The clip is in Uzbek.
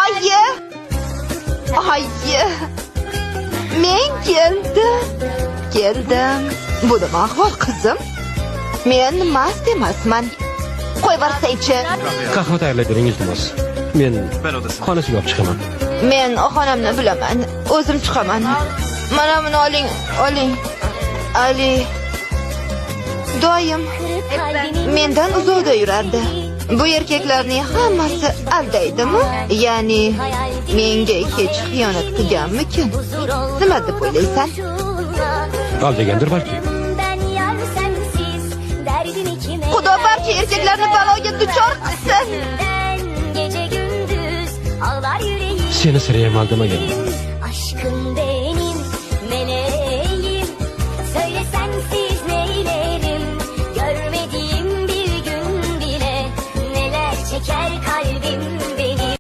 Oyi. Oyi. Men keldim. Bu nima ahvol qizim? Men mast emasman. Qo'yvarsa-chi. Qahva tayyorlab bering iltimos. Men xonasiga olib chiqaman. Men xonamni bilaman. O'zim chiqaman. Mana buni oling. Ali doim mendan uzoqda yurardi. Bu erkaklarning hammasi aldaydimi? Ya'ni menga hech xiyonat qilganmikin? Nima deb o'ylaysan? Aldagandir balki. Xudo barcha erkaklarni baloga duchor qilsin. Seni sirayam aldamaganman.